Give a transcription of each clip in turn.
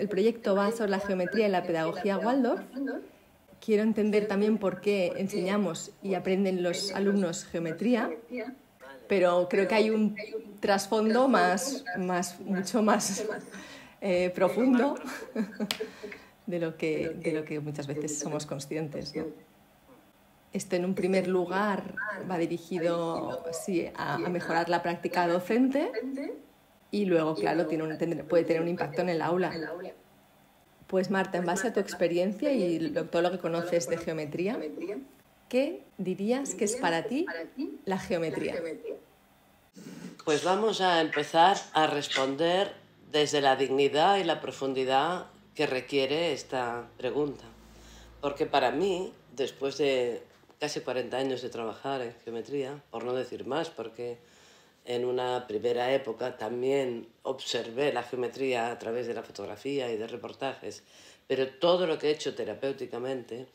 el proyecto va sobre la geometría y la pedagogía Waldorf. Quiero entender también por qué enseñamos y aprenden los alumnos geometría, pero creo que hay un trasfondo mucho más profundo de lo que muchas veces somos conscientes, ¿no? Esto, en un primer lugar, va dirigido a mejorar la práctica docente y luego, claro, puede tener un impacto en el aula. Pues Marta, en base a tu experiencia y todo lo que conoces de geometría, ¿qué dirías que es para ti la geometría? Pues vamos a empezar a responder desde la dignidad y la profundidad que requiere esta pregunta. Porque para mí, después de casi 40 años de trabajar en geometría, por no decir más, porque en una primera época también observé la geometría a través de la fotografía y de reportajes, pero todo lo que he hecho terapéuticamente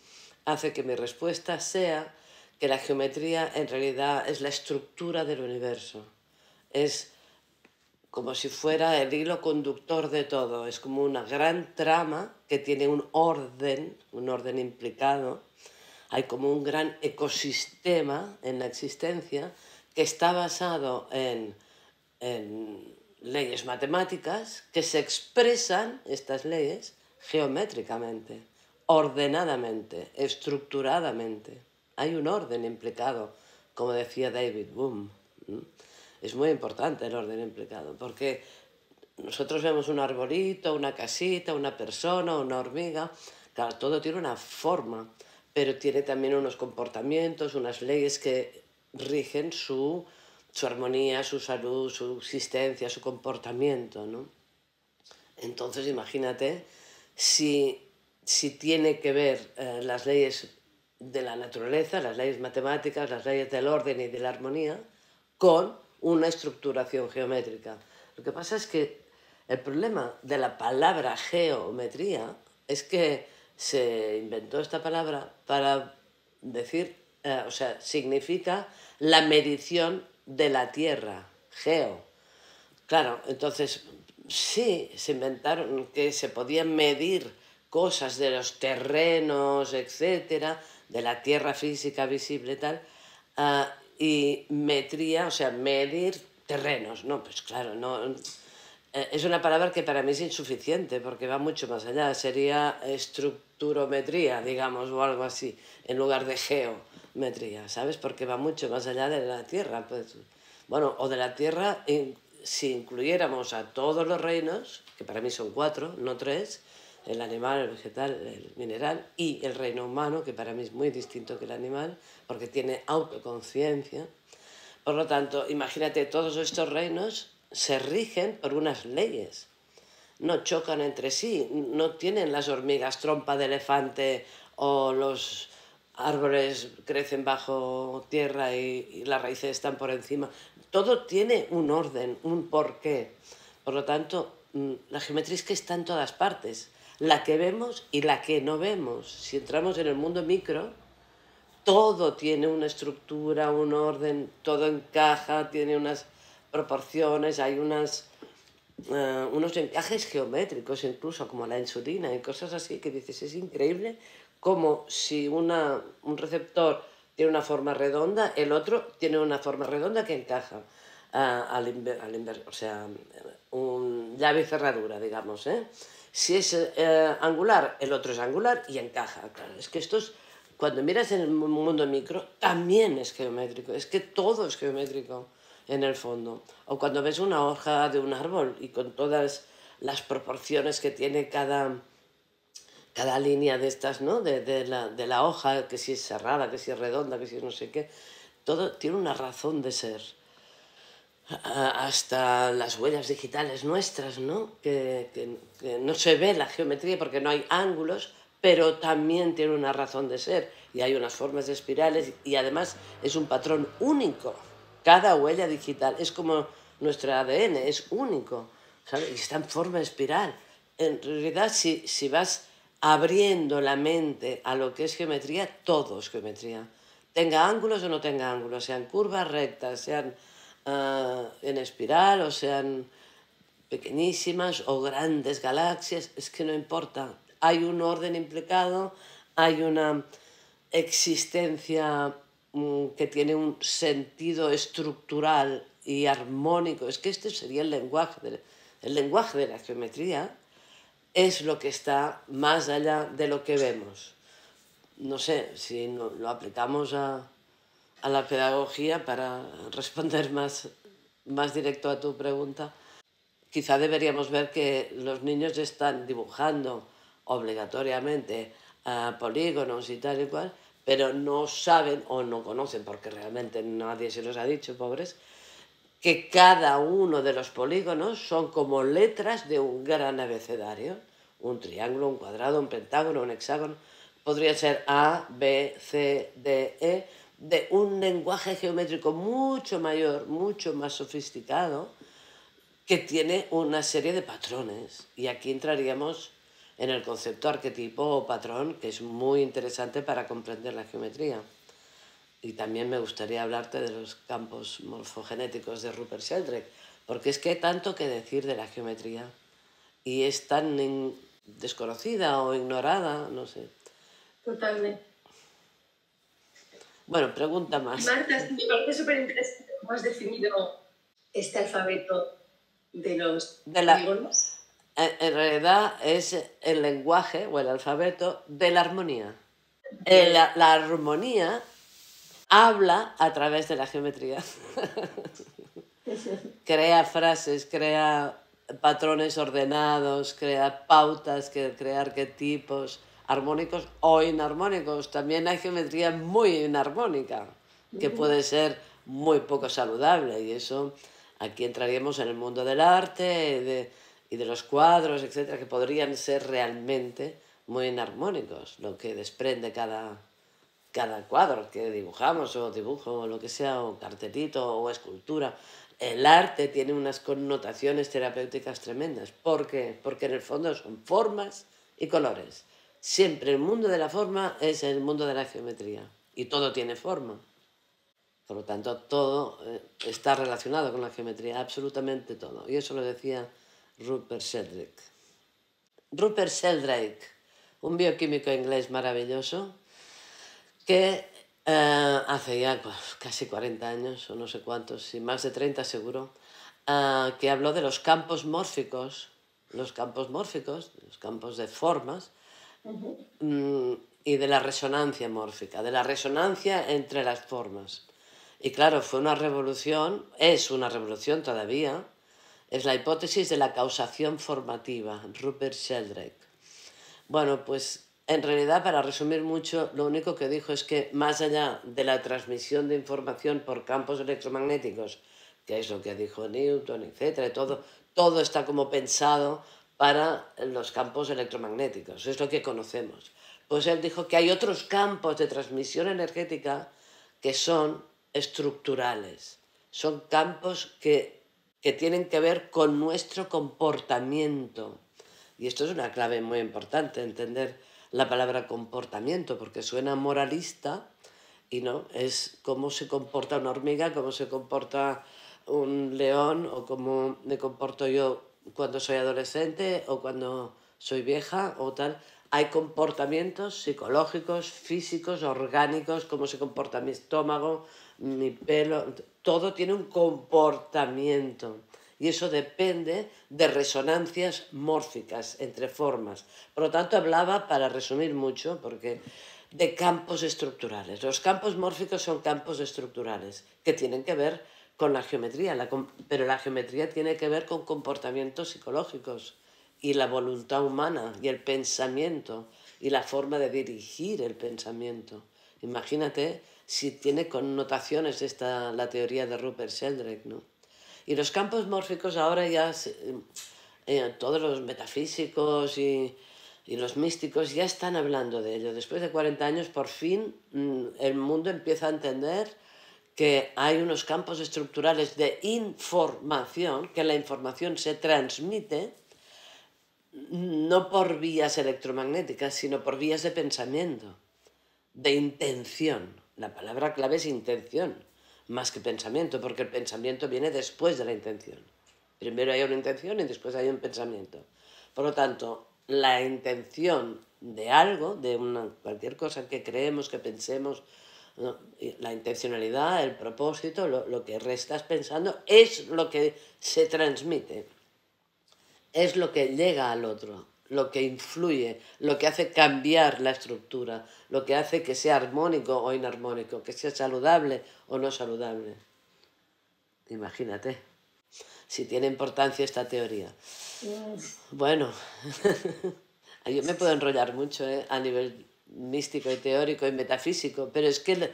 hace que mi respuesta sea que la geometría en realidad es la estructura del universo. Es como si fuera el hilo conductor de todo, es como una gran trama que tiene un orden implicado. Hay como un gran ecosistema en la existencia que está basado en leyes matemáticas que se expresan, estas leyes, geométricamente, ordenadamente, estructuradamente. Hay un orden implicado, como decía David Bohm. Es muy importante el orden implicado, porque nosotros vemos un arbolito, una casita, una persona, una hormiga. Claro, todo tiene una forma, pero tiene también unos comportamientos, unas leyes que rigen su armonía, su salud, su existencia, su comportamiento, ¿no? Entonces, imagínate si tiene que ver las leyes de la naturaleza, las leyes matemáticas, las leyes del orden y de la armonía, con una estructuración geométrica. Lo que pasa es que el problema de la palabra geometría es que se inventó esta palabra para decir, significa la medición de la Tierra, geo. Claro, entonces sí, se inventaron que se podían medir cosas de los terrenos, etcétera, de la Tierra física visible y tal, y metría, o sea, medir terrenos, ¿no? Pues claro, no, es una palabra que para mí es insuficiente porque va mucho más allá, sería estructurometría, digamos, o algo así, en lugar de geometría, ¿sabes? Porque va mucho más allá de la Tierra, pues, bueno, o de la Tierra, si incluyéramos a todos los reinos, que para mí son 4, no 3, el animal, el vegetal, el mineral y el reino humano, que para mí es muy distinto que el animal, porque tiene autoconciencia. Por lo tanto, imagínate, todos estos reinos se rigen por unas leyes. No chocan entre sí, no tienen las hormigas trompa de elefante o los árboles crecen bajo tierra y las raíces están por encima. Todo tiene un orden, un porqué. Por lo tanto, la geometría es que está en todas partes, la que vemos y la que no vemos. Si entramos en el mundo micro, todo tiene una estructura, un orden, todo encaja, tiene unas proporciones, hay unos encajes geométricos incluso, como la insulina y cosas así, que dices, es increíble como si un receptor tiene una forma redonda, el otro tiene una forma redonda que encaja o sea, un llave y cerradura, digamos, ¿eh? Si es angular, el otro es angular y encaja. Claro, es que esto es, cuando miras en el mundo micro, también es geométrico, es que todo es geométrico en el fondo. O cuando ves una hoja de un árbol y con todas las proporciones que tiene cada línea de estas, ¿no? De la hoja, que si es cerrada, que si es redonda, que si es no sé qué, todo tiene una razón de ser. Hasta las huellas digitales nuestras, ¿no? Que no se ve la geometría porque no hay ángulos, pero también tiene una razón de ser y hay unas formas de espirales y además es un patrón único. Cada huella digital es como nuestro ADN, es único, ¿sabes? Y está en forma de espiral. En realidad, si vas abriendo la mente a lo que es geometría, todo es geometría. Tenga ángulos o no tenga ángulos, sean curvas, rectas, sean en espiral o sean pequeñísimas o grandes galaxias, es que no importa. Hay un orden implicado, hay una existencia que tiene un sentido estructural y armónico. Es que este sería el lenguaje de la geometría, es lo que está más allá de lo que vemos. No sé, si lo aplicamos a la pedagogía, para responder más directo a tu pregunta, quizá deberíamos ver que los niños están dibujando obligatoriamente polígonos y tal y cual, pero no saben o no conocen, porque realmente nadie se los ha dicho, pobres, que cada uno de los polígonos son como letras de un gran abecedario. Un triángulo, un cuadrado, un pentágono, un hexágono. Podría ser A, B, C, D, E, de un lenguaje geométrico mucho mayor, mucho más sofisticado, que tiene una serie de patrones. Y aquí entraríamos en el concepto arquetipo o patrón, que es muy interesante para comprender la geometría. Y también me gustaría hablarte de los campos morfogenéticos de Rupert Sheldrake, porque es que hay tanto que decir de la geometría y es tan desconocida o ignorada, no sé. Totalmente. Bueno, pregunta más. Marta, me parece súper interesante cómo has definido este alfabeto de los polígonos. En realidad es el lenguaje o el alfabeto de la armonía. La armonía habla a través de la geometría. Crea frases, crea patrones ordenados, crea pautas, crea arquetipos armónicos o inarmónicos. También hay geometría muy inarmónica, que puede ser muy poco saludable, y eso aquí entraríamos en el mundo del arte y de los cuadros, etcétera, que podrían ser realmente muy inarmónicos, lo que desprende cada cuadro que dibujamos o dibujo o lo que sea, o cartelito o escultura. El arte tiene unas connotaciones terapéuticas tremendas. ¿Por qué? Porque en el fondo son formas y colores. Siempre el mundo de la forma es el mundo de la geometría y todo tiene forma. Por lo tanto, todo está relacionado con la geometría, absolutamente todo. Y eso lo decía Rupert Sheldrake. Rupert Sheldrake, un bioquímico inglés maravilloso, que hace ya casi 40 años, o no sé cuántos, y más de 30 seguro, que habló de los campos mórficos, los campos de formas, y de la resonancia mórfica, de la resonancia entre las formas. Y claro, fue una revolución, es una revolución todavía, es la hipótesis de la causación formativa, Rupert Sheldrake. Bueno, pues en realidad, para resumir mucho, lo único que dijo es que más allá de la transmisión de información por campos electromagnéticos, que es lo que dijo Newton, etcétera, todo está como pensado para los campos electromagnéticos, es lo que conocemos. Pues él dijo que hay otros campos de transmisión energética que son estructurales, son campos que tienen que ver con nuestro comportamiento. Y esto es una clave muy importante, entender la palabra comportamiento, porque suena moralista y no, es cómo se comporta una hormiga, cómo se comporta un león, o cómo me comporto yo cuando soy adolescente o cuando soy vieja o tal. Hay comportamientos psicológicos, físicos, orgánicos, cómo se comporta mi estómago, mi pelo, todo tiene un comportamiento. Y eso depende de resonancias mórficas entre formas. Por lo tanto, hablaba, para resumir mucho, de campos estructurales. Los campos mórficos son campos estructurales que tienen que ver con la geometría, pero la geometría tiene que ver con comportamientos psicológicos y la voluntad humana y el pensamiento y la forma de dirigir el pensamiento. Imagínate si tiene connotaciones la teoría de Rupert Sheldrake, ¿no? Y los campos mórficos ahora ya, todos los metafísicos y los místicos ya están hablando de ello. Después de 40 años, por fin, el mundo empieza a entender que hay unos campos estructurales de información, que la información se transmite no por vías electromagnéticas, sino por vías de pensamiento, de intención. La palabra clave es intención, más que pensamiento, porque el pensamiento viene después de la intención. Primero hay una intención y después hay un pensamiento. Por lo tanto, la intención de algo, de cualquier cosa que creemos, que pensemos, ¿no? La intencionalidad, el propósito, lo que estás pensando, es lo que se transmite, es lo que llega al otro, lo que influye, lo que hace cambiar la estructura, lo que hace que sea armónico o inarmónico, que sea saludable o no saludable. Imagínate si tiene importancia esta teoría. Bueno, yo me puedo enrollar mucho, a nivel místico y teórico y metafísico, pero es que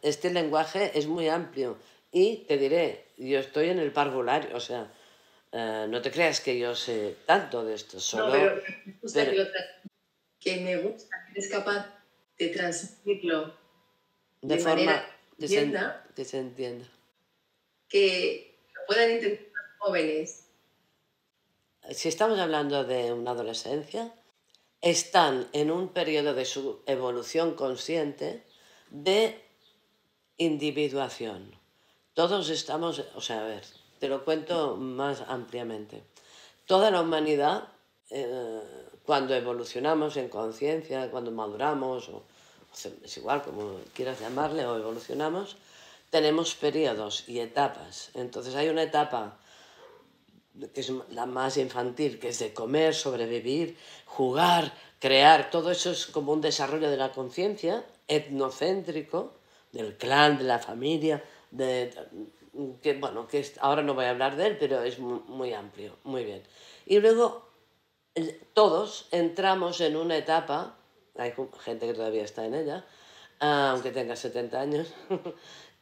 este lenguaje es muy amplio y te diré, yo estoy en el parvulario, o sea, no te creas que yo sé tanto de esto, solo... No, pero me gusta que me gusta que eres capaz de transmitirlo de forma manera entienda, que se entienda. Que lo puedan entender los jóvenes. Si estamos hablando de una adolescencia, están en un periodo de su evolución consciente de individuación. Todos estamos, o sea, a ver, te lo cuento más ampliamente. Toda la humanidad, cuando evolucionamos en conciencia, cuando maduramos, o es igual como quieras llamarle, o evolucionamos, tenemos periodos y etapas. Entonces hay una etapa que es la más infantil, que es de comer, sobrevivir, jugar, crear. Todo eso es como un desarrollo de la conciencia etnocéntrico, del clan, de la familia, que bueno, ahora no voy a hablar de él, pero es muy amplio, muy bien. Y luego todos entramos en una etapa, hay gente que todavía está en ella, aunque tenga 70 años,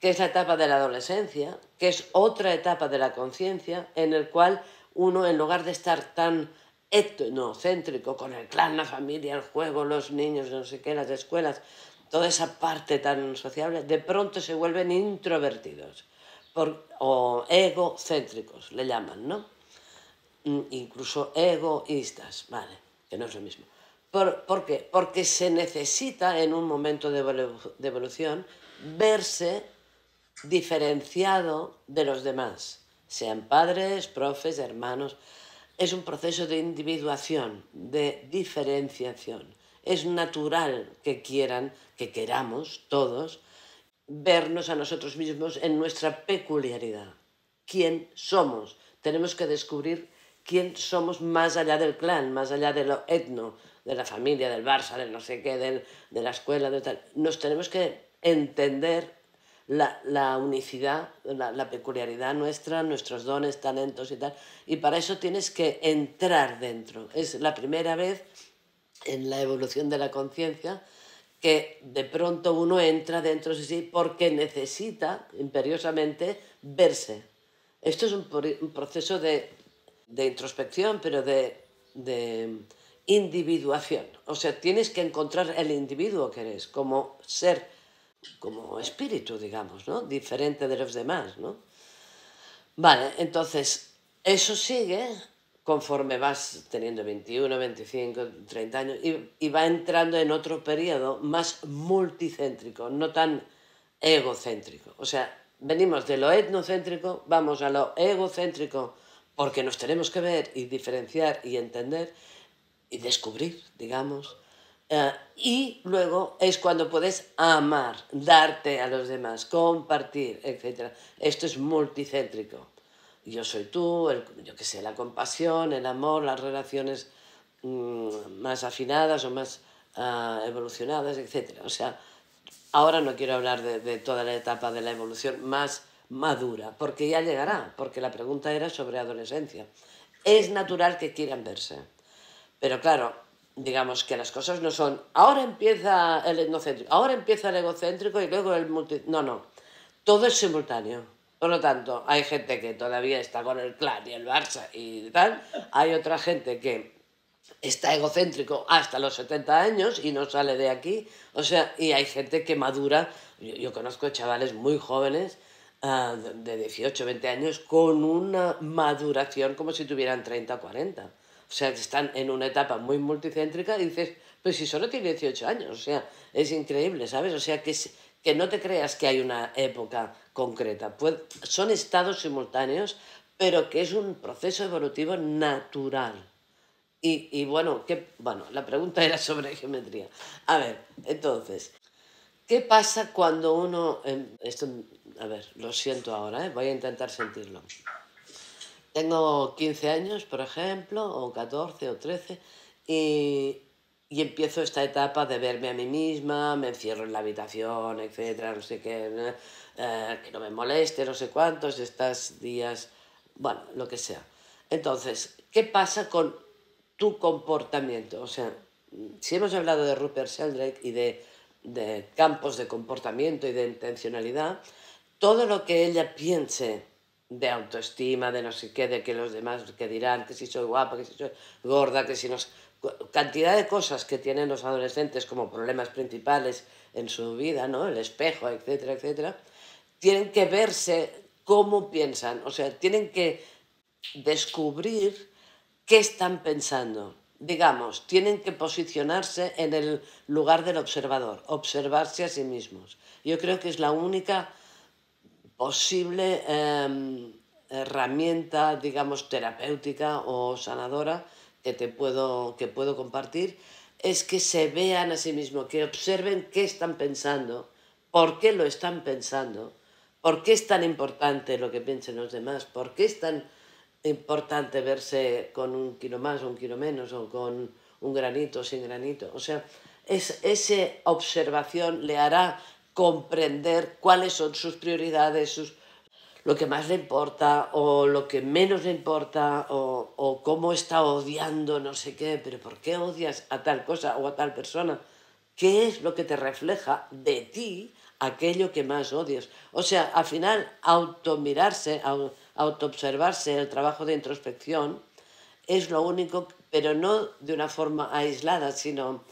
que es la etapa de la adolescencia, que es otra etapa de la conciencia en el cual uno, en lugar de estar tan etnocéntrico con el clan, la familia, el juego, los niños, no sé qué, las escuelas, toda esa parte tan sociable, de pronto se vuelven introvertidos o egocéntricos, le llaman, ¿no? Incluso egoístas, ¿vale? Que no es lo mismo. ¿Por qué? Porque se necesita en un momento de evolución verse diferenciado de los demás, sean padres, profes, hermanos. Es un proceso de individuación, de diferenciación. Es natural que queramos todos vernos a nosotros mismos en nuestra peculiaridad. ¿Quién somos? Tenemos que descubrir quién somos más allá del clan, más allá de lo etno, de la familia, del Barça, del no sé qué, de la escuela, de tal. Nos tenemos que entender la unicidad, la peculiaridad nuestra, nuestros dones, talentos y tal. Y para eso tienes que entrar dentro. Es la primera vez en la evolución de la conciencia que de pronto uno entra dentro de sí porque necesita imperiosamente verse. Esto es un proceso de introspección, pero de individuación. O sea, tienes que encontrar el individuo que eres como ser, como espíritu, digamos, ¿no? Diferente de los demás, ¿no? Vale, entonces, eso sigue conforme vas teniendo 21, 25, 30 años y va entrando en otro periodo más multicéntrico, no tan egocéntrico. O sea, venimos de lo etnocéntrico, vamos a lo egocéntrico porque nos tenemos que ver y diferenciar y entender y descubrir, digamos. Y luego es cuando puedes amar, darte a los demás, compartir, etc. Esto es multicéntrico. Yo soy tú, yo qué sé, la compasión, el amor, las relaciones más afinadas o más evolucionadas, etc. O sea, ahora no quiero hablar de toda la etapa de la evolución más madura, porque ya llegará, porque la pregunta era sobre adolescencia. Es natural que quieran verse, pero claro, digamos que las cosas no son, ahora empieza el etnocéntrico, ahora empieza el egocéntrico y luego el No, no, todo es simultáneo. Por lo tanto, hay gente que todavía está con el clan y el Barça y tal, hay otra gente que está egocéntrico hasta los 70 años y no sale de aquí, o sea, y hay gente que madura, yo conozco chavales muy jóvenes, de 18, 20 años, con una maduración como si tuvieran 30 o 40. O sea, están en una etapa muy multicéntrica y dices, pues si solo tiene 18 años, o sea, es increíble, ¿sabes? O sea, que no te creas que hay una época concreta. Son estados simultáneos pero que es un proceso evolutivo natural. Y bueno, la pregunta era sobre geometría. A ver, entonces, ¿qué pasa cuando uno... esto, a ver, lo siento ahora, voy a intentar sentirlo. Tengo 15 años, por ejemplo, o 14 o 13, y empiezo esta etapa de verme a mí misma, me encierro en la habitación, etcétera, no sé qué, que no me moleste, no sé cuántos, estos días, bueno, lo que sea. Entonces, ¿qué pasa con tu comportamiento? O sea, si hemos hablado de Rupert Sheldrake y de campos de comportamiento y de intencionalidad, todo lo que ella piense de autoestima, de no sé qué, de que los demás que dirán, que si soy guapa, que si soy gorda, que si no... Cantidad de cosas que tienen los adolescentes como problemas principales en su vida, ¿no? El espejo, etcétera, etcétera. Tienen que verse cómo piensan, o sea, tienen que descubrir qué están pensando. Digamos, tienen que posicionarse en el lugar del observador, observarse a sí mismos. Yo creo que es la única posible herramienta, digamos, terapéutica o sanadora que puedo compartir, es que se vean a sí mismos, que observen qué están pensando, por qué lo están pensando, por qué es tan importante lo que piensen los demás, por qué es tan importante verse con un kilo más o un kilo menos, o con un granito o sin granito. O sea, esa observación le hará comprender cuáles son sus prioridades, lo que más le importa o lo que menos le importa, o cómo está odiando no sé qué, pero ¿por qué odias a tal cosa o a tal persona? ¿Qué es lo que te refleja de ti aquello que más odias? O sea, al final, automirarse, autoobservarse, el trabajo de introspección, es lo único, pero no de una forma aislada, sino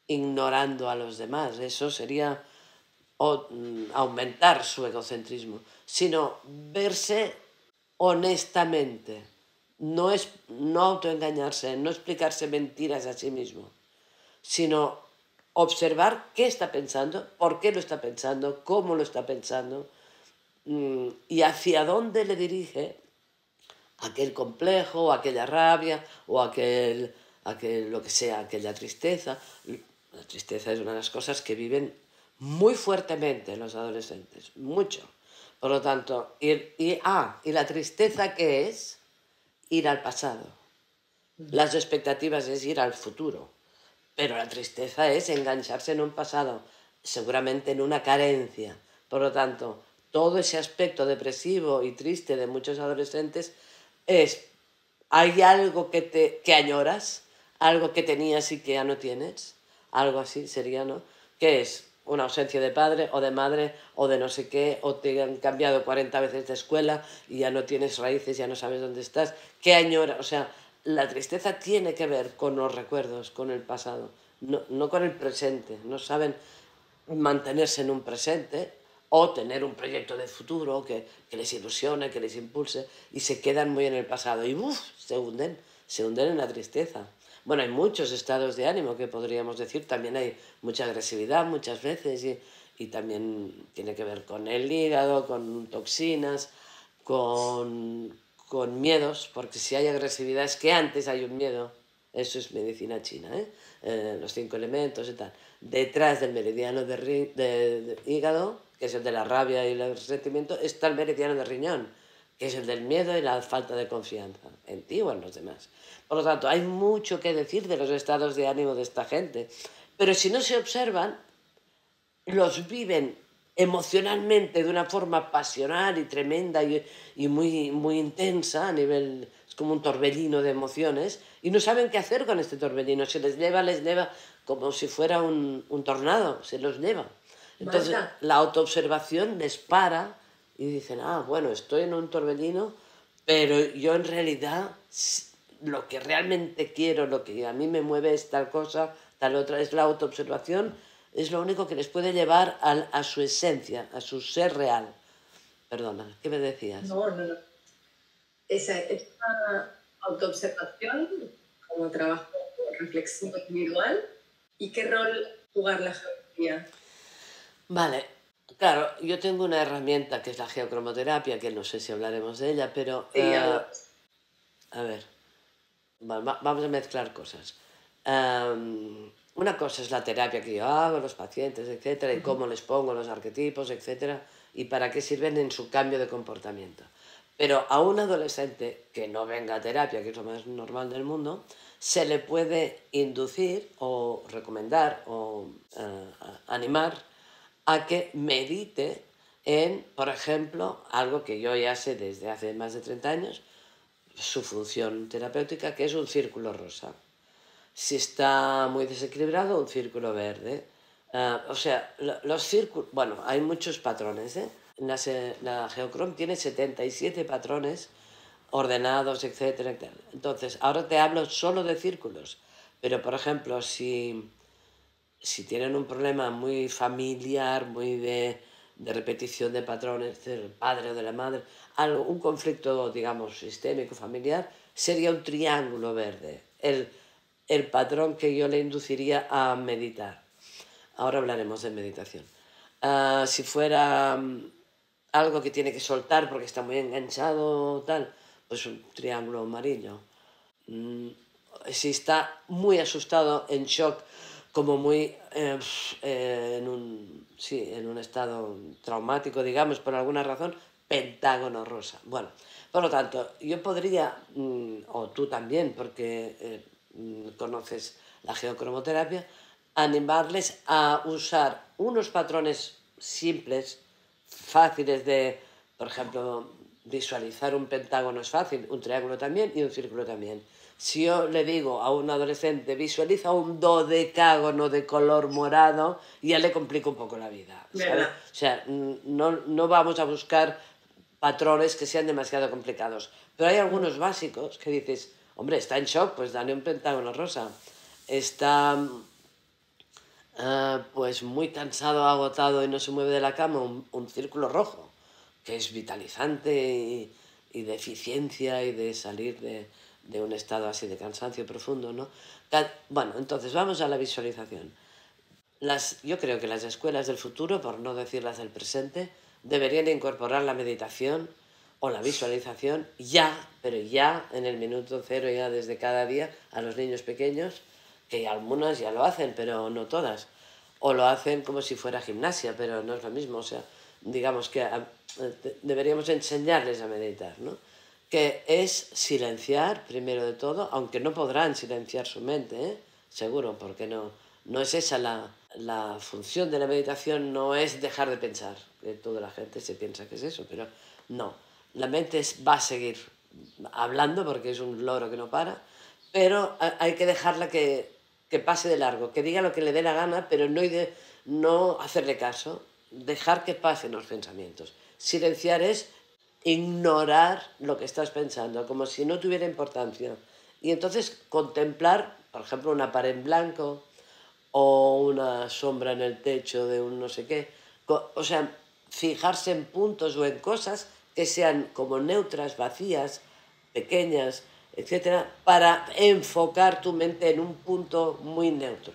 ignorando a los demás. Eso sería aumentar su egocentrismo, sino verse honestamente, no autoengañarse, no explicarse mentiras a sí mismo, sino observar qué está pensando, por qué lo está pensando, cómo lo está pensando, y hacia dónde le dirige aquel complejo, o aquella rabia, o lo que sea, aquella tristeza. La tristeza es una de las cosas que viven muy fuertemente los adolescentes, mucho. Por lo tanto, y la tristeza, ¿qué es? Ir al pasado. Las expectativas es ir al futuro. Pero la tristeza es engancharse en un pasado, seguramente en una carencia. Por lo tanto, todo ese aspecto depresivo y triste de muchos adolescentes es, hay algo que añoras, algo que tenías y que ya no tienes, algo así sería, ¿no? Que es una ausencia de padre o de madre o de no sé qué, o te han cambiado 40 veces de escuela y ya no tienes raíces, ya no sabes dónde estás. ¿Qué añoras? O sea, la tristeza tiene que ver con los recuerdos, con el pasado, no con el presente. No saben mantenerse en un presente o tener un proyecto de futuro que les ilusione, que les impulse, y se quedan muy en el pasado y se hunden en la tristeza. Bueno, hay muchos estados de ánimo que podríamos decir, también hay mucha agresividad muchas veces, y también tiene que ver con el hígado, con toxinas, con miedos, porque si hay agresividad es que antes hay un miedo. Eso es medicina china, los 5 elementos y tal. Detrás del meridiano de hígado, que es el de la rabia y el resentimiento, está el meridiano de riñón, que es el del miedo y la falta de confianza en ti o en los demás. Por lo tanto, hay mucho que decir de los estados de ánimo de esta gente, pero si no se observan, los viven emocionalmente de una forma pasional y tremenda y muy, muy intensa a nivel, es como un torbellino de emociones, y no saben qué hacer con este torbellino. Se les lleva como si fuera un tornado, se los lleva. Entonces Marta, la autoobservación les para y dicen, bueno, estoy en un torbellino, pero yo en realidad lo que realmente quiero, lo que a mí me mueve es tal cosa, tal otra, es la autoobservación, es lo único que les puede llevar a su esencia, a su ser real. Perdona, ¿qué me decías? no. Esa autoobservación como trabajo reflexivo individual, ¿y qué rol jugar la geometría? Vale, Claro, yo tengo una herramienta que es la geocromoterapia, que no sé si hablaremos de ella, pero Sí, ya lo... a ver, vamos a mezclar cosas. Una cosa es la terapia que yo hago, los pacientes, etcétera, y cómo les pongo los arquetipos, etcétera, y para qué sirven en su cambio de comportamiento. Pero a un adolescente que no venga a terapia, que es lo más normal del mundo, se le puede inducir o recomendar o animar a que medite en, por ejemplo, algo que yo ya sé desde hace más de 30 años, su función terapéutica, que es un círculo rosa. Si está muy desequilibrado, un círculo verde. O sea, los círculos, bueno, hay muchos patrones, ¿eh? La Geochrome tiene 77 patrones ordenados, etcétera, etcétera. Entonces, ahora te hablo solo de círculos, pero por ejemplo, si tienen un problema muy familiar, muy de repetición de patrones del padre o de la madre, un conflicto, digamos, sistémico, familiar, sería un triángulo verde, el patrón que yo le induciría a meditar. Ahora hablaremos de meditación. Si fuera algo que tiene que soltar porque está muy enganchado, tal, pues un triángulo amarillo. Si está muy asustado, en shock, como muy en un estado traumático, digamos, por alguna razón, pentágono rosa. Bueno, por lo tanto, yo podría, o tú también, porque conoces la geocromoterapia, animarles a usar unos patrones simples, fáciles de, por ejemplo, visualizar un pentágono es fácil, un triángulo también y un círculo también. Si yo le digo a un adolescente, visualiza un dodecágono de color morado, ya le complico un poco la vida, ¿sabes? O sea, no vamos a buscar patrones que sean demasiado complicados. Pero hay algunos básicos que dices, hombre, está en shock, pues dale un pentágono rosa. Está pues muy cansado, agotado y no se mueve de la cama, un círculo rojo, que es vitalizante y de eficiencia y de salir de un estado así de cansancio profundo, ¿no? Bueno, entonces vamos a la visualización. Yo creo que las escuelas del futuro, por no decir las del presente, deberían incorporar la meditación o la visualización ya, pero ya en el minuto cero, ya desde cada día, a los niños pequeños, que algunas ya lo hacen, pero no todas. O lo hacen como si fuera gimnasia, pero no es lo mismo. O sea, digamos que deberíamos enseñarles a meditar, ¿no? Que es silenciar, primero de todo, aunque no podrán silenciar su mente, ¿eh? Seguro, porque no es esa la función de la meditación, no es dejar de pensar, que toda la gente se piensa que es eso, pero no. La mente va a seguir hablando porque es un loro que no para, pero hay que dejarla que pase de largo, que diga lo que le dé la gana, pero no hacerle caso, dejar que pasen los pensamientos. Silenciar es ignorar lo que estás pensando, como si no tuviera importancia. Y entonces contemplar, por ejemplo, una pared en blanco o una sombra en el techo de un no sé qué. O sea, fijarse en puntos o en cosas que sean como neutras, vacías, pequeñas, etcétera, para enfocar tu mente en un punto muy neutro.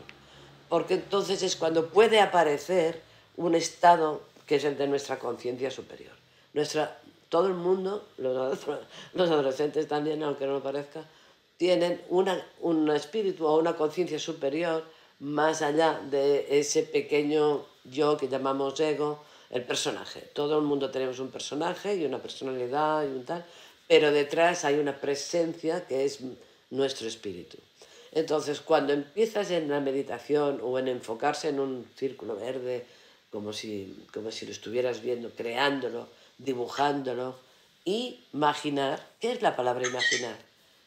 Porque entonces es cuando puede aparecer un estado que es el de nuestra conciencia superior. Todo el mundo, los adolescentes también, aunque no lo parezca, tienen un espíritu o una conciencia superior más allá de ese pequeño yo que llamamos ego, el personaje. Todo el mundo tenemos un personaje y una personalidad y un tal, pero detrás hay una presencia que es nuestro espíritu. Entonces, cuando empiezas en la meditación o en enfocarse en un círculo verde, como si lo estuvieras viendo, creándolo, dibujándolo, imaginar, ¿qué es la palabra imaginar?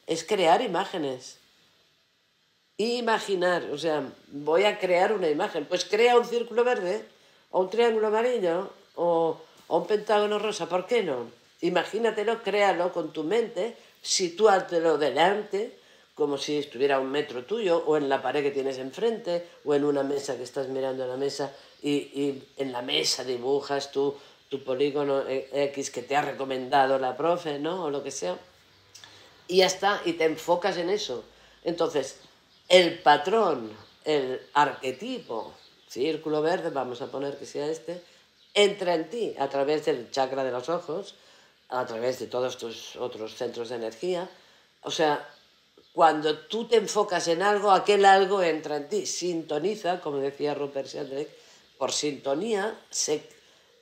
Es crear imágenes. Imaginar, o sea, voy a crear una imagen. Pues crea un círculo verde, o un triángulo amarillo, o un pentágono rosa, ¿por qué no? Imagínatelo, créalo con tu mente, sitúatelo delante, como si estuviera a 1 metro tuyo, o en la pared que tienes enfrente, o en una mesa que estás mirando a la mesa, y en la mesa dibujas tu polígono X que te ha recomendado la profe, ¿no? O lo que sea. Y ya está, y te enfocas en eso. Entonces, el patrón, el arquetipo, círculo verde, vamos a poner que sea este, entra en ti a través del chakra de los ojos, a través de todos tus otros centros de energía. O sea, cuando tú te enfocas en algo, aquel algo entra en ti, sintoniza, como decía Rupert Sheldrake, por sintonía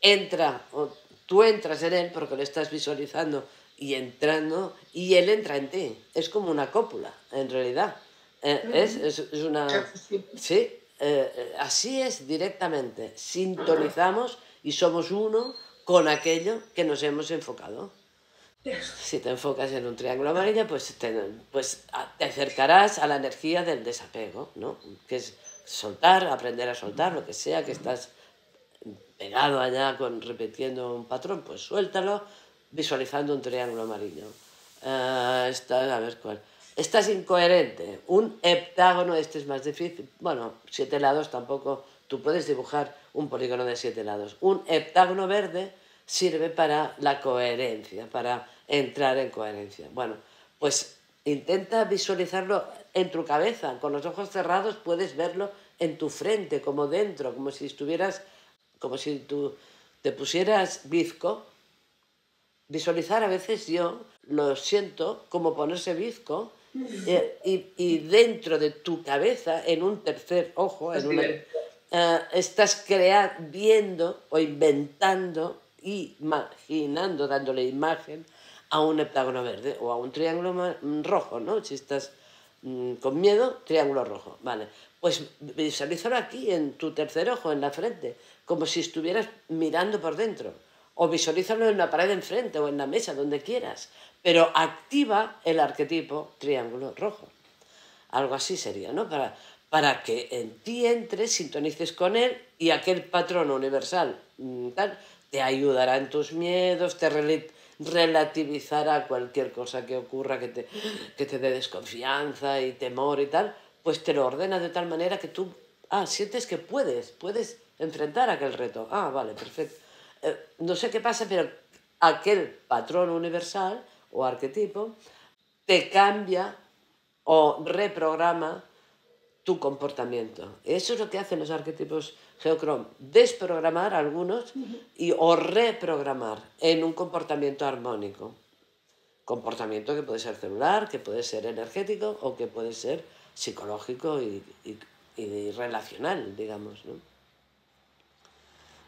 entra, o tú entras en él porque lo estás visualizando y entrando, y él entra en ti. Es como una cópula, en realidad. Es una... Sí, así es directamente. Sintonizamos y somos uno con aquello que nos hemos enfocado. Si te enfocas en un triángulo amarillo, pues te acercarás a la energía del desapego, ¿no? Que es soltar, aprender a soltar, lo que sea que estás pegado allá repitiendo un patrón, pues suéltalo visualizando un triángulo amarillo. A ver cuál. Estás incoherente. Un heptágono, este es más difícil. Bueno, 7 lados tampoco. Tú puedes dibujar un polígono de 7 lados. Un heptágono verde sirve para la coherencia, para entrar en coherencia. Bueno, pues intenta visualizarlo en tu cabeza. Con los ojos cerrados puedes verlo en tu frente, como dentro, como si estuvieras, como si tú te pusieras bizco. Visualizar a veces yo lo siento como ponerse bizco y dentro de tu cabeza, en un tercer ojo, estás viendo o inventando, imaginando, dándole imagen a un heptágono verde o a un triángulo rojo, ¿no? Si estás con miedo, triángulo rojo, vale. Pues visualízalo aquí, en tu tercer ojo, en la frente, como si estuvieras mirando por dentro. O visualízalo en la pared enfrente o en la mesa, donde quieras. Pero activa el arquetipo triángulo rojo. Algo así sería, ¿no? Para que en ti entres, sintonices con él y aquel patrón universal tal, te ayudará en tus miedos, te relativizará cualquier cosa que ocurra que te dé desconfianza y temor y tal, pues te lo ordena de tal manera que tú sientes que puedes enfrentar aquel reto. Vale, perfecto. No sé qué pasa, pero aquel patrón universal o arquetipo te cambia o reprograma tu comportamiento. Eso es lo que hacen los arquetipos geocrom, desprogramar algunos o reprogramar en un comportamiento armónico. Comportamiento que puede ser celular, que puede ser energético o que puede ser psicológico y relacional, digamos, ¿no?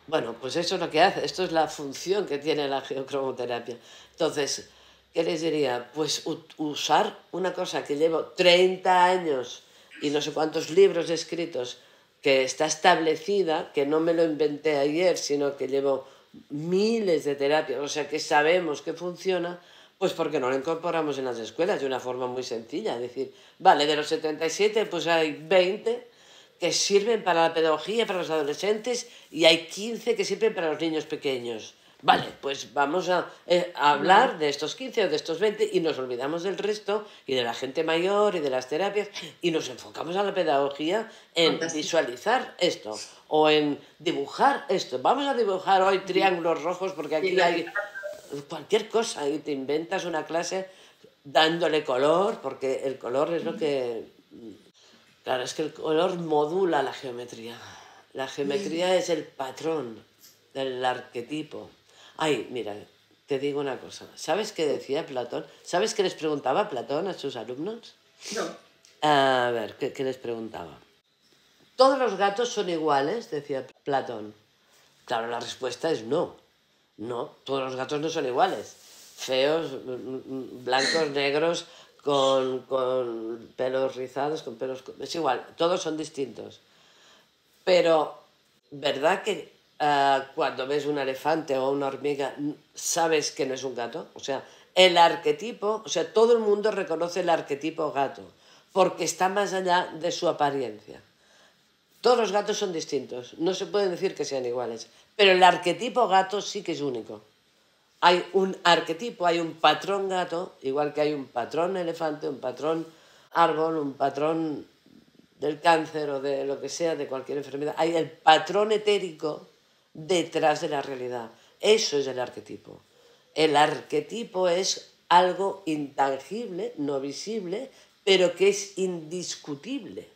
Bueno, pues eso es lo que hace, esto es la función que tiene la geocromoterapia. Entonces, ¿qué les diría? Pues usar una cosa que llevo 30 años y no sé cuántos libros escritos, que está establecida, que no me lo inventé ayer, sino que llevo miles de terapias, o sea que sabemos que funciona, pues porque no lo incorporamos en las escuelas de una forma muy sencilla. Es decir, vale, de los 77 pues hay 20 que sirven para la pedagogía, para los adolescentes, y hay 15 que sirven para los niños pequeños. Vale, pues vamos a hablar de estos 15 o de estos 20 y nos olvidamos del resto y de la gente mayor y de las terapias y nos enfocamos a la pedagogía en visualizar esto o en dibujar esto. Vamos a dibujar hoy triángulos rojos porque aquí hay cualquier cosa y te inventas una clase dándole color, porque el color es lo que... Claro, es que el color modula la geometría. La geometría es el patrón del arquetipo. Ay, mira, te digo una cosa. ¿Sabes qué decía Platón? ¿Sabes qué les preguntaba Platón a sus alumnos? No. A ver, ¿qué les preguntaba? ¿Todos los gatos son iguales?, decía Platón. Claro, la respuesta es no. No, todos los gatos no son iguales. Feos, blancos, negros, con pelos rizados, con pelos... Es igual, todos son distintos. Pero, ¿verdad que cuando ves un elefante o una hormiga sabes que no es un gato? O sea, el arquetipo, o sea, todo el mundo reconoce el arquetipo gato, porque está más allá de su apariencia. Todos los gatos son distintos, no se puede decir que sean iguales, pero el arquetipo gato sí que es único. Hay un arquetipo, hay un patrón gato, igual que hay un patrón elefante, un patrón árbol, un patrón del cáncer o de lo que sea, de cualquier enfermedad. Hay el patrón etérico detrás de la realidad. Eso es el arquetipo. El arquetipo es algo intangible, no visible, pero que es indiscutible.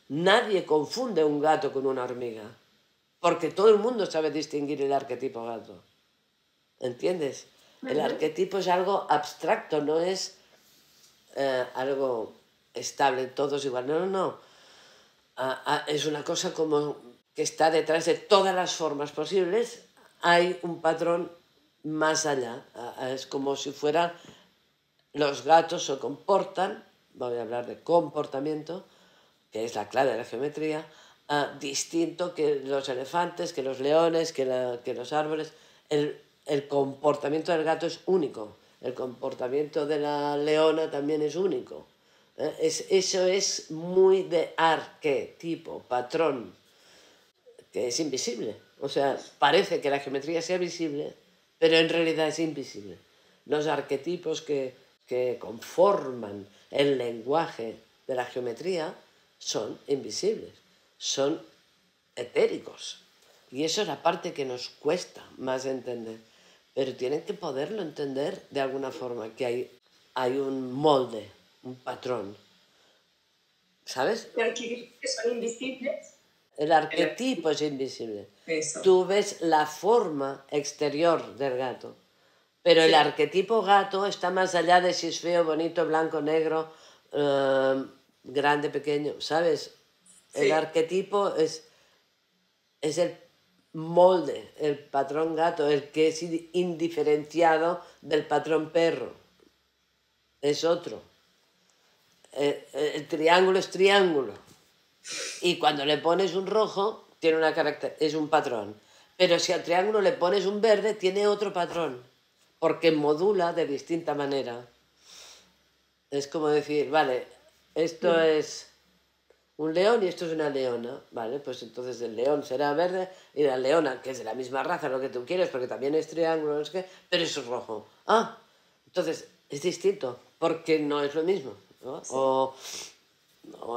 Nadie confunde un gato con una hormiga, porque todo el mundo sabe distinguir el arquetipo gato. ¿Entiendes? El arquetipo es algo abstracto, no es algo estable, todos igual. No, no, no. Es una cosa como que está detrás de todas las formas posibles. Hay un patrón más allá. Es como si fueran los gatos se comportan, voy a hablar de comportamiento, que es la clave de la geometría, distinto que los elefantes, que los leones, que los árboles. El comportamiento del gato es único, el comportamiento de la leona también es único. Eso es muy de arquetipo, patrón, que es invisible. O sea, parece que la geometría sea visible, pero en realidad es invisible. Los arquetipos que conforman el lenguaje de la geometría son invisibles, son etéricos. Y eso es la parte que nos cuesta más entender. Pero tienen que poderlo entender de alguna forma, que hay un molde, un patrón. ¿Sabes? Los arquetipos que son invisibles. El arquetipo es invisible. Eso. Tú ves la forma exterior del gato, pero sí, el arquetipo gato está más allá de si es feo, bonito, blanco, negro, grande, pequeño, ¿sabes? Sí. El arquetipo es el molde, el patrón gato, el que es indiferenciado del patrón perro. Es otro. El triángulo es triángulo. Y cuando le pones un rojo, tiene es un patrón. Pero si al triángulo le pones un verde, tiene otro patrón. Porque modula de distinta manera. Es como decir, vale, esto es un león y esto es una leona. Vale, pues entonces el león será verde y la leona, que es de la misma raza, lo que tú quieres, porque también es triángulo, no sé qué, pero eso es rojo. Ah, entonces es distinto, porque no es lo mismo, ¿no? Sí. O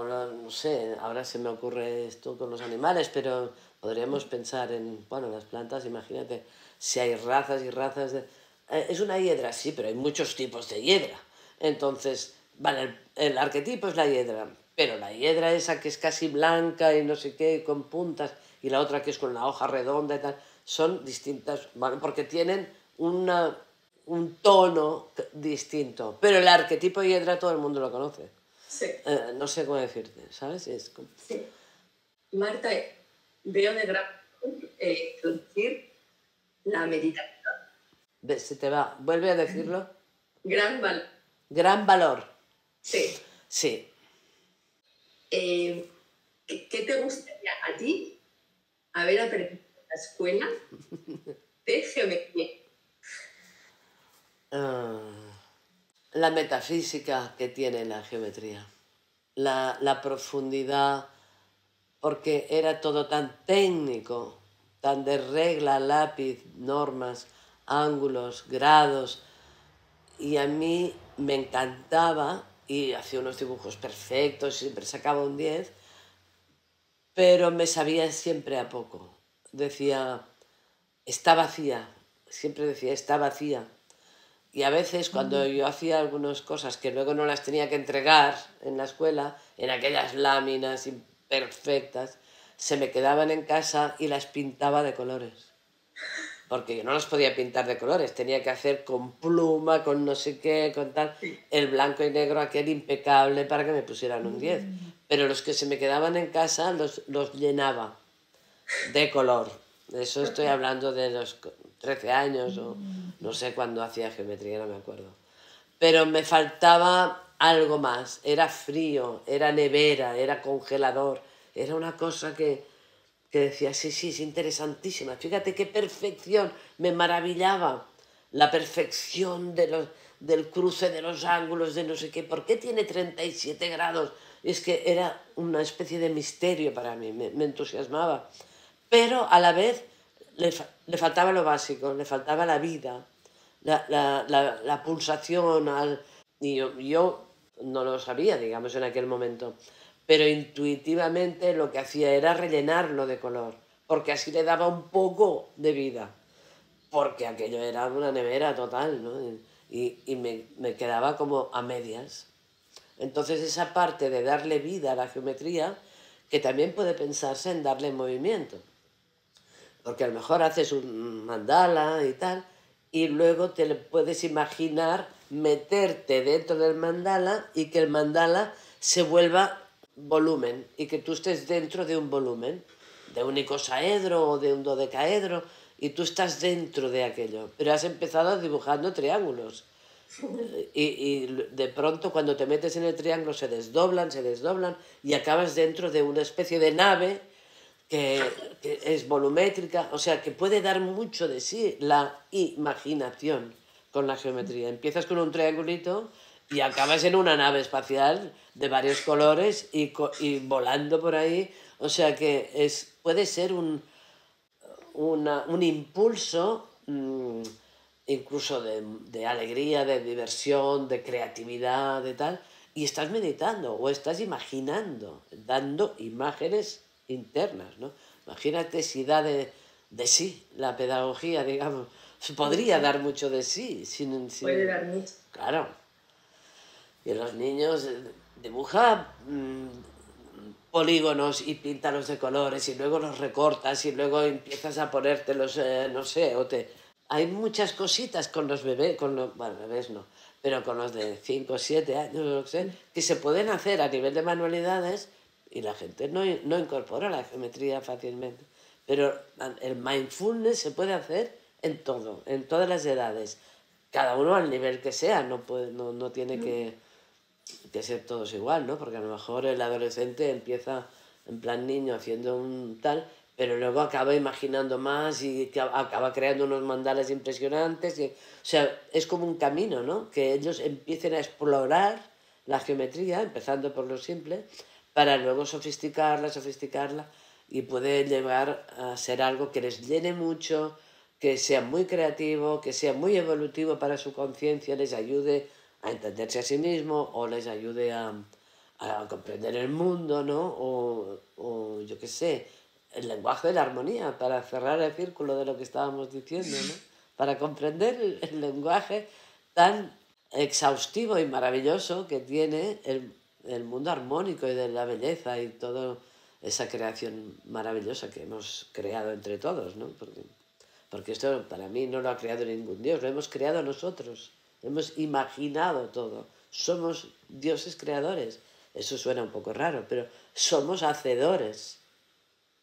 no sé, ahora se me ocurre esto con los animales, pero podríamos pensar en, bueno, las plantas, imagínate, si hay razas y razas de... es una hiedra, sí, pero hay muchos tipos de hiedra. Entonces, vale, el arquetipo es la hiedra, pero la hiedra esa que es casi blanca y no sé qué, con puntas, y la otra que es con la hoja redonda y tal, son distintas, ¿vale? Porque tienen un tono distinto. Pero el arquetipo de hiedra todo el mundo lo conoce. Sí. No sé cómo decirte, ¿sabes? Es como... Sí. Marta, veo de gran introducir la meditación. Se te va. Vuelve a decirlo. Gran valor. Gran valor. Sí. Sí. ¿Qué te gustaría a ti haber aprendido en la escuela de geometría? La metafísica que tiene la geometría. La profundidad, porque era todo tan técnico, tan de regla, lápiz, normas, ángulos, grados, y a mí me encantaba, y hacía unos dibujos perfectos, siempre sacaba un 10, pero me sabía siempre a poco. Decía, está vacía, siempre decía, está vacía. Y a veces cuando yo hacía algunas cosas que luego no las tenía que entregar en la escuela, en aquellas láminas imperfectas, se me quedaban en casa y las pintaba de colores. Porque yo no las podía pintar de colores, tenía que hacer con pluma, con no sé qué, con tal, el blanco y negro aquel impecable para que me pusieran un 10. Pero los que se me quedaban en casa los llenaba de color. De eso estoy hablando de los 13 años o no sé cuándo hacía geometría, no me acuerdo. Pero me faltaba algo más. Era frío, era nevera, era congelador. Era una cosa que decía, sí, sí, es interesantísima. Fíjate qué perfección, me maravillaba. La perfección del cruce de los ángulos, de no sé qué. ¿Por qué tiene 37 grados? Es que era una especie de misterio para mí, me entusiasmaba. Pero a la vez le faltaba lo básico, le faltaba la vida, la pulsación. Y yo no lo sabía, digamos, en aquel momento, pero intuitivamente lo que hacía era rellenarlo de color, porque así le daba un poco de vida, porque aquello era una nevera total, ¿no? Y me quedaba como a medias. Entonces esa parte de darle vida a la geometría, que también puede pensarse en darle movimiento. Porque a lo mejor haces un mandala y tal, y luego te puedes imaginar meterte dentro del mandala y que el mandala se vuelva volumen y que tú estés dentro de un volumen, de un icosaedro o de un dodecaedro, y tú estás dentro de aquello. Pero has empezado dibujando triángulos. Y de pronto cuando te metes en el triángulo se desdoblan y acabas dentro de una especie de nave que es volumétrica, o sea, que puede dar mucho de sí la imaginación con la geometría. Empiezas con un triangulito y acabas en una nave espacial de varios colores y volando por ahí, o sea que puede ser un impulso incluso de alegría, de diversión, de creatividad, de tal, y estás meditando o estás imaginando, dando imágenes internas, ¿no? Imagínate si da de sí la pedagogía, digamos. Podría dar mucho de sí. Puede dar mucho. Claro. Y los niños dibuja polígonos y píntalos de colores y luego los recortas y luego empiezas a ponértelos, no sé, Hay muchas cositas con los bebés, bueno, bebés no, pero con los de 5 o 7 años, no sé, que se pueden hacer a nivel de manualidades y la gente no incorpora la geometría fácilmente. Pero el mindfulness se puede hacer en todo, en todas las edades. Cada uno al nivel que sea, no tiene que ser todos igual, ¿no? Porque a lo mejor el adolescente empieza en plan niño haciendo un tal, pero luego acaba imaginando más y acaba creando unos mandales impresionantes. O sea, es como un camino, ¿no? Que ellos empiecen a explorar la geometría, empezando por lo simple, para luego sofisticarla y puede llegar a ser algo que les llene mucho, que sea muy creativo, que sea muy evolutivo para su conciencia, les ayude a entenderse a sí mismo o les ayude a comprender el mundo, ¿no? O yo qué sé, el lenguaje de la armonía, para cerrar el círculo de lo que estábamos diciendo, ¿no? Para comprender el lenguaje tan exhaustivo y maravilloso que tiene el mundo armónico y de la belleza y toda esa creación maravillosa que hemos creado entre todos, ¿no? Porque esto para mí no lo ha creado ningún dios, lo hemos creado nosotros, hemos imaginado todo, somos dioses creadores. Eso suena un poco raro, pero somos hacedores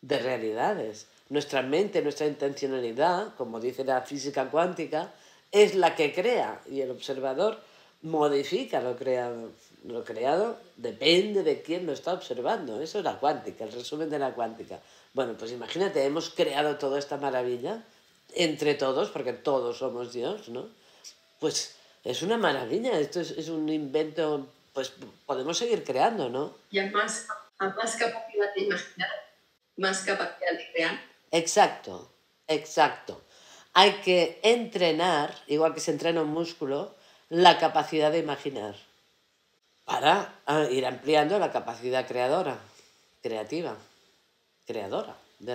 de realidades. Nuestra mente, nuestra intencionalidad, como dice la física cuántica, es la que crea y el observador modifica lo creado. Lo creado depende de quién lo está observando. Eso es la cuántica, el resumen de la cuántica. Bueno, pues imagínate, hemos creado toda esta maravilla entre todos, porque todos somos Dios, ¿no? Pues es una maravilla, esto es un invento, pues podemos seguir creando, ¿no? Y a más capacidad de imaginar, más capacidad de crear. Exacto, exacto. Hay que entrenar, igual que se entrena un músculo, la capacidad de imaginar para ir ampliando la capacidad creadora de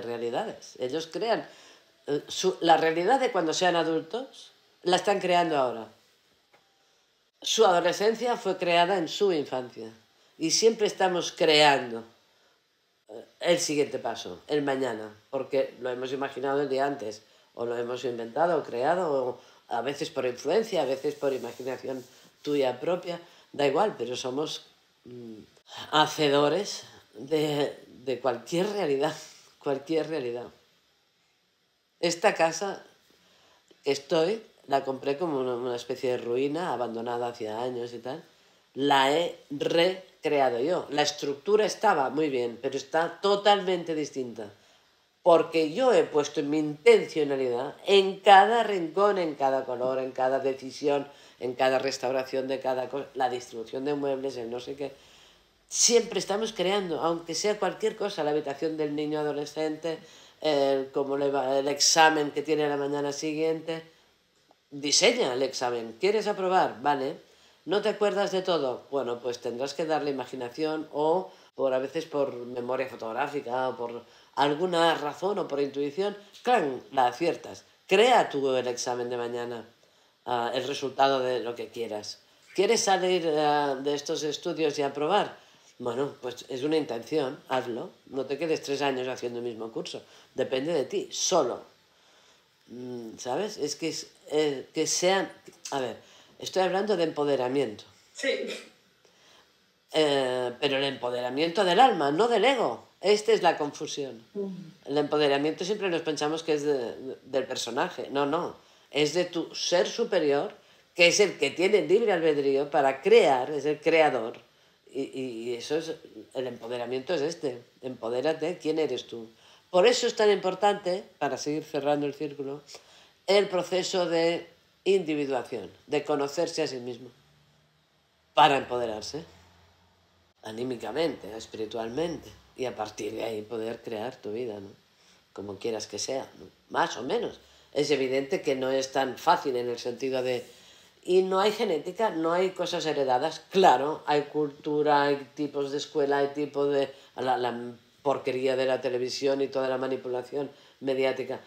realidades. Ellos crean la realidad de cuando sean adultos, la están creando ahora. Su adolescencia fue creada en su infancia y siempre estamos creando el siguiente paso, el mañana, porque lo hemos imaginado el día antes, o lo hemos inventado o creado, o a veces por influencia, a veces por imaginación tuya propia, da igual, pero somos hacedores de cualquier realidad, cualquier realidad. Esta casa la compré como una especie de ruina, abandonada hacía años y tal. La he recreado yo. La estructura estaba muy bien, pero está totalmente distinta. Porque yo he puesto mi intencionalidad en cada rincón, en cada color, en cada decisión, en cada restauración de cada cosa, la distribución de muebles, el no sé qué. Siempre estamos creando, aunque sea cualquier cosa, la habitación del niño adolescente, cómo le va el examen que tiene la mañana siguiente. Diseña el examen. ¿Quieres aprobar? Vale. ¿No te acuerdas de todo? Bueno, pues tendrás que darle imaginación o a veces por memoria fotográfica o por alguna razón o por intuición, ¡clan!, la aciertas. Crea tú el examen de mañana, el resultado de lo que quieras. ¿Quieres salir de estos estudios y aprobar? Bueno, pues es una intención, hazlo. No te quedes 3 años haciendo el mismo curso. Depende de ti, solo. ¿Sabes? Es que sean... A ver, estoy hablando de empoderamiento. Sí. Pero el empoderamiento del alma, no del ego. Esta es la confusión. El empoderamiento siempre nos pensamos que es del personaje. No, no. Es de tu ser superior, que es el que tiene libre albedrío para crear, es el creador. Y eso es, el empoderamiento es este. Empodérate, ¿quién eres tú? Por eso es tan importante, para seguir cerrando el círculo, el proceso de individuación, de conocerse a sí mismo, para empoderarse anímicamente, espiritualmente, y a partir de ahí poder crear tu vida, ¿no? Como quieras que sea, ¿no? Más o menos. Es evidente que no es tan fácil en el sentido de... Y no hay genética, no hay cosas heredadas. Claro, hay cultura, hay tipos de escuela, hay tipos de... la porquería de la televisión y toda la manipulación mediática.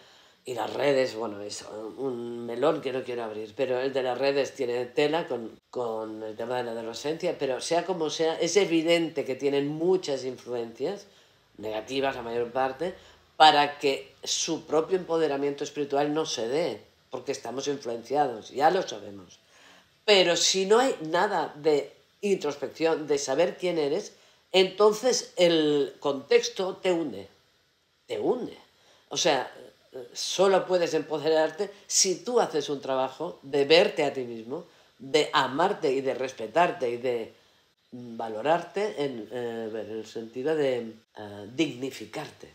Y las redes, bueno, es un melón que no quiero abrir, pero el de las redes tiene tela con el tema de la adolescencia, pero sea como sea, es evidente que tienen muchas influencias, negativas la mayor parte, para que su propio empoderamiento espiritual no se dé, porque estamos influenciados, ya lo sabemos. Pero si no hay nada de introspección, de saber quién eres, entonces el contexto te hunde, te hunde. O sea, solo puedes empoderarte si tú haces un trabajo de verte a ti mismo, de amarte y de respetarte y de valorarte en el sentido de dignificarte.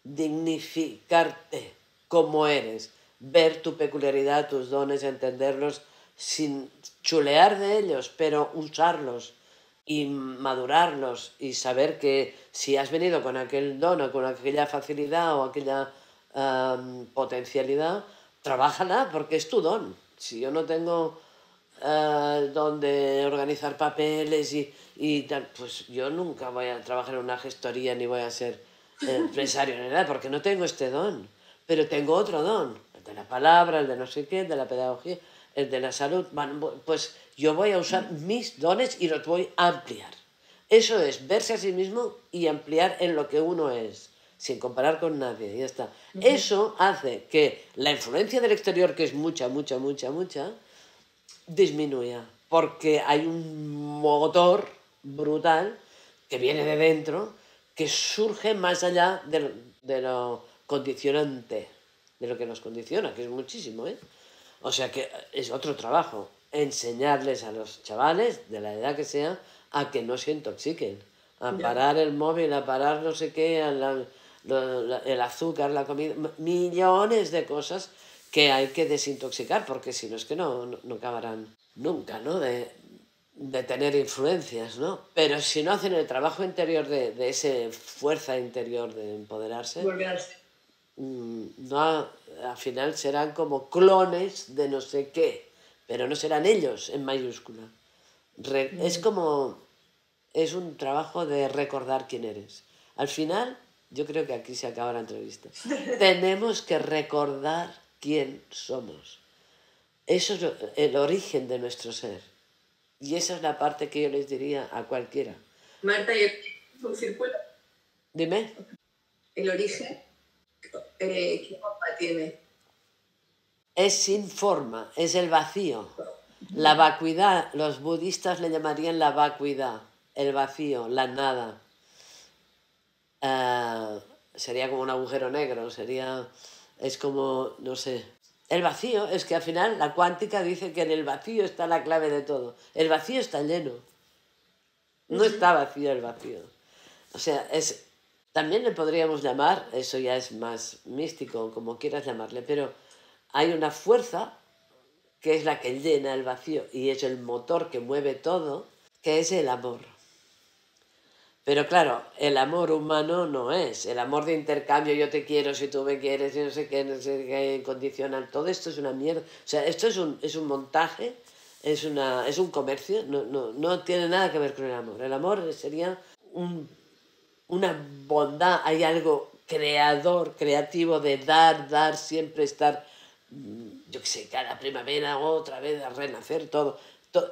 Dignificarte como eres, ver tu peculiaridad, tus dones, entenderlos sin chulear de ellos, pero usarlos y madurarlos y saber que si has venido con aquel don o con aquella facilidad o aquella potencialidad, trabájala porque es tu don. Si yo no tengo el don de organizar papeles y tal, pues yo nunca voy a trabajar en una gestoría ni voy a ser empresario ni nada, porque no tengo este don. Pero tengo otro don, el de la palabra, el de no sé qué, el de la pedagogía, el de la salud. Bueno, pues yo voy a usar mis dones y los voy a ampliar. Eso es verse a sí mismo y ampliar en lo que uno es, sin comparar con nadie, ya está. Eso hace que la influencia del exterior, que es mucha, mucha, mucha, mucha, disminuya, porque hay un motor brutal que viene de dentro, que surge más allá de lo condicionante, de lo que nos condiciona, que es muchísimo, ¿eh? O sea que es otro trabajo, enseñarles a los chavales, de la edad que sea, a que no se intoxiquen, a parar el móvil, a parar no sé qué, el azúcar, la comida, millones de cosas que hay que desintoxicar, porque si no es que no acabarán nunca, ¿no? De tener influencias, ¿no? Pero si no hacen el trabajo interior de esa fuerza interior de empoderarse, no, al final serán como clones de no sé qué, pero no serán ellos en mayúscula. Es como, es un trabajo de recordar quién eres. Al final, yo creo que aquí se acaba la entrevista. Tenemos que recordar quién somos. Eso es el origen de nuestro ser. Y esa es la parte que yo les diría a cualquiera. Marta, ¿y el un círculo? Dime. El origen, ¿qué forma tiene? Es sin forma, es el vacío. La vacuidad, los budistas le llamarían la vacuidad, el vacío, la nada. Sería como un agujero negro, es como, no sé. El vacío es que al final la cuántica dice que en el vacío está la clave de todo. El vacío está lleno. No está vacío el vacío. O sea, también le podríamos llamar, eso ya es más místico, como quieras llamarle, pero hay una fuerza que es la que llena el vacío y es el motor que mueve todo, que es el amor. Pero claro, el amor humano no es. El amor de intercambio, yo te quiero si tú me quieres, y no sé qué, incondicional. Todo esto es una mierda. O sea, esto es un montaje, es un comercio, no tiene nada que ver con el amor. El amor sería una bondad, hay algo creador, creativo de dar, siempre estar, yo qué sé, cada primavera, otra vez a renacer, todo.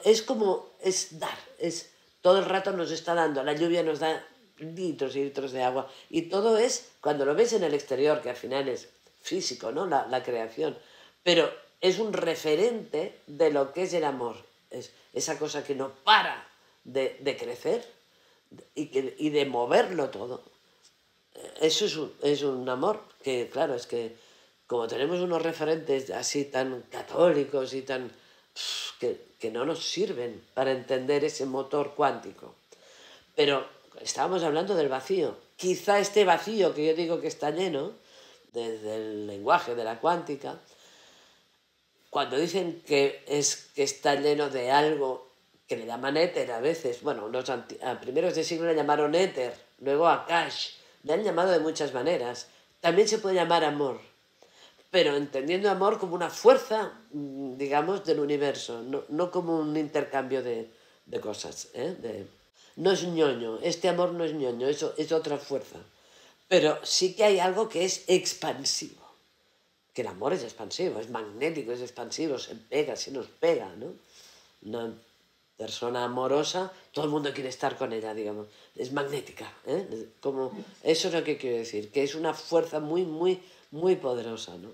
Es como, es dar, es todo el rato nos está dando, la lluvia nos da litros y litros de agua, y todo es, cuando lo ves en el exterior, que al final es físico, ¿no? La creación, pero es un referente de lo que es el amor, es esa cosa que no para de crecer y de moverlo todo. Eso es un amor que, claro, es que como tenemos unos referentes así tan católicos y tan que no nos sirven para entender ese motor cuántico. Pero estábamos hablando del vacío. Quizá este vacío que yo digo que está lleno, desde el lenguaje de la cuántica, cuando dicen que está lleno de algo que le llaman éter a veces, bueno, a primeros de siglo le llamaron éter, luego Akash, le han llamado de muchas maneras. También se puede llamar amor, pero entendiendo amor como una fuerza, digamos, del universo, no como un intercambio de cosas. No es ñoño, este amor no es ñoño, eso es otra fuerza. Pero sí que hay algo que es expansivo, que el amor es expansivo, es magnético, es expansivo, se nos pega, ¿no? Una persona amorosa, todo el mundo quiere estar con ella, digamos, es magnética, ¿eh? Como, eso es lo que quiero decir, que es una fuerza muy, muy, muy poderosa, ¿no?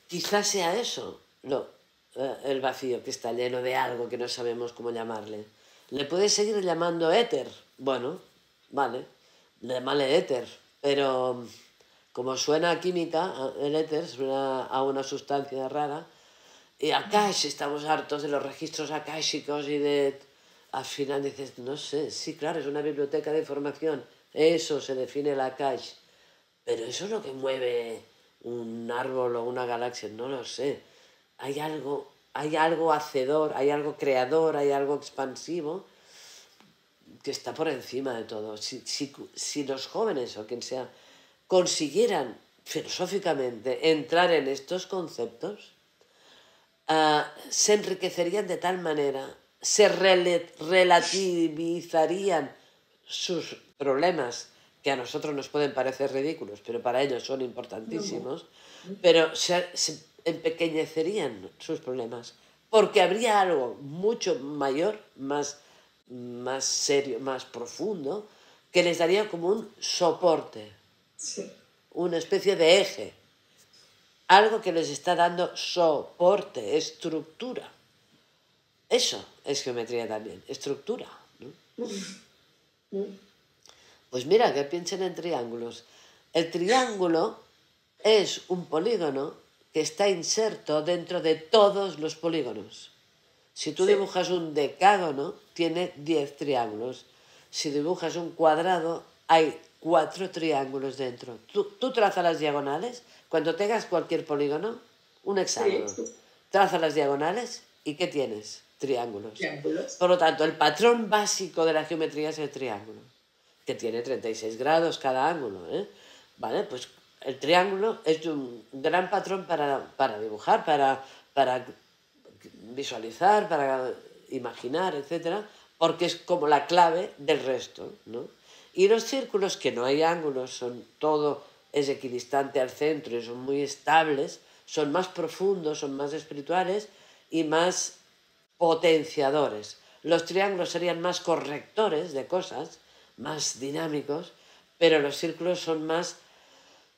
Quizás sea eso el vacío, que está lleno de algo que no sabemos cómo llamarle. ¿Le puedes seguir llamando éter? Bueno, vale, llámale éter, pero como suena a química, el éter suena a una sustancia rara, y Akash, estamos hartos de los registros akáshicos y de... Al final dices, no sé, sí, claro, es una biblioteca de información, eso se define la Akash, pero eso es lo que mueve un árbol o una galaxia, no lo sé. Hay algo hacedor, hay algo creador, hay algo expansivo que está por encima de todo. Si los jóvenes o quien sea consiguieran filosóficamente entrar en estos conceptos, se enriquecerían de tal manera, se relativizarían sus problemas, que a nosotros nos pueden parecer ridículos, pero para ellos son importantísimos, pero se empequeñecerían sus problemas, porque habría algo mucho mayor, más serio, más profundo, que les daría como un soporte, una especie de eje, algo que les está dando soporte, estructura. Eso es geometría también, estructura, ¿no? Pues mira, que piensen en triángulos. El triángulo es un polígono que está inserto dentro de todos los polígonos. Si tú dibujas un decágono, tiene 10 triángulos. Si dibujas un cuadrado, hay 4 triángulos dentro. Tú trazas las diagonales, cuando tengas cualquier polígono, un hexágono, traza las diagonales y ¿qué tienes? Triángulos. Por lo tanto, el patrón básico de la geometría es el triángulo, que tiene 36 grados cada ángulo, ¿eh? ¿Vale? Pues el triángulo es un gran patrón para dibujar, para visualizar, para imaginar, etcétera, porque es como la clave del resto, ¿no? Y los círculos, que no hay ángulos, todo es equidistante al centro y son muy estables, son más profundos, son más espirituales y más potenciadores. Los triángulos serían más correctores de cosas, más dinámicos, pero los círculos son más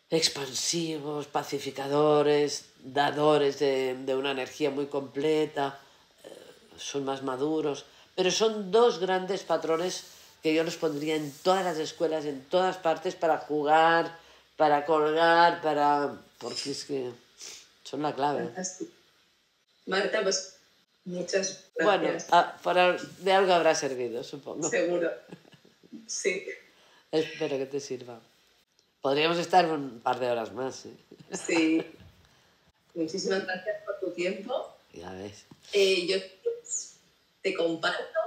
expansivos, pacificadores, dadores de una energía muy completa, son más maduros, pero son dos grandes patrones que yo los pondría en todas las escuelas, en todas partes, para jugar, para colgar, porque es que son la clave. Fantástico. Marta, pues muchas gracias. Bueno, de algo habrá servido, supongo. Seguro, sí. Espero que te sirva. Podríamos estar un par de horas más. Sí. Muchísimas gracias por tu tiempo. Ya ves. Yo te comparto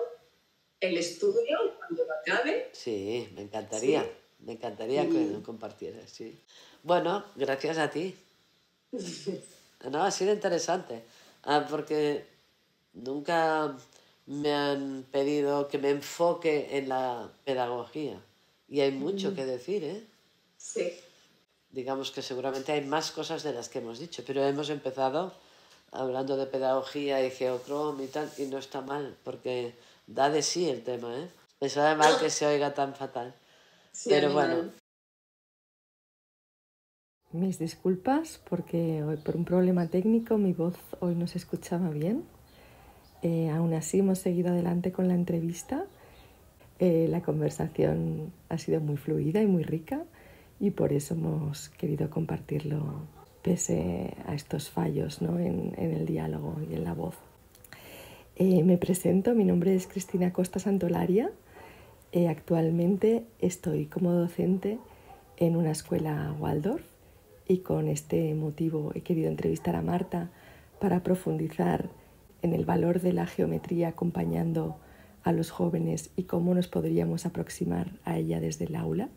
el estudio cuando lo acabe. Sí, me encantaría. ¿Sí? Me encantaría que lo compartieras, sí. Bueno, gracias a ti. No, ha sido interesante. Porque nunca me han pedido que me enfoque en la pedagogía. Y hay mucho que decir, ¿eh? Sí. Digamos que seguramente hay más cosas de las que hemos dicho, pero hemos empezado hablando de pedagogía y geocrom y tal, y no está mal, porque da de sí el tema, ¿eh? Me sabe mal que se oiga tan fatal. Sí, Pero animal. bueno. Mis disculpas porque hoy, por un problema técnico, mi voz hoy no se escuchaba bien. Aún así hemos seguido adelante con la entrevista. La conversación ha sido muy fluida y muy rica y por eso hemos querido compartirlo pese a estos fallos, ¿no? en el diálogo y en la voz. Me presento, mi nombre es Cristina Costa Santolaria. Actualmente estoy como docente en una escuela Waldorf y con este motivo he querido entrevistar a Marta para profundizar en el valor de la geometría acompañando a los jóvenes y cómo nos podríamos aproximar a ella desde el aula.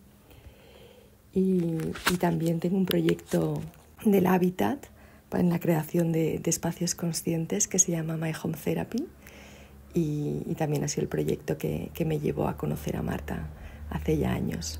Y también tengo un proyecto del hábitat en la creación de espacios conscientes que se llama My Home Therapy y también ha sido el proyecto que me llevó a conocer a Marta hace ya años.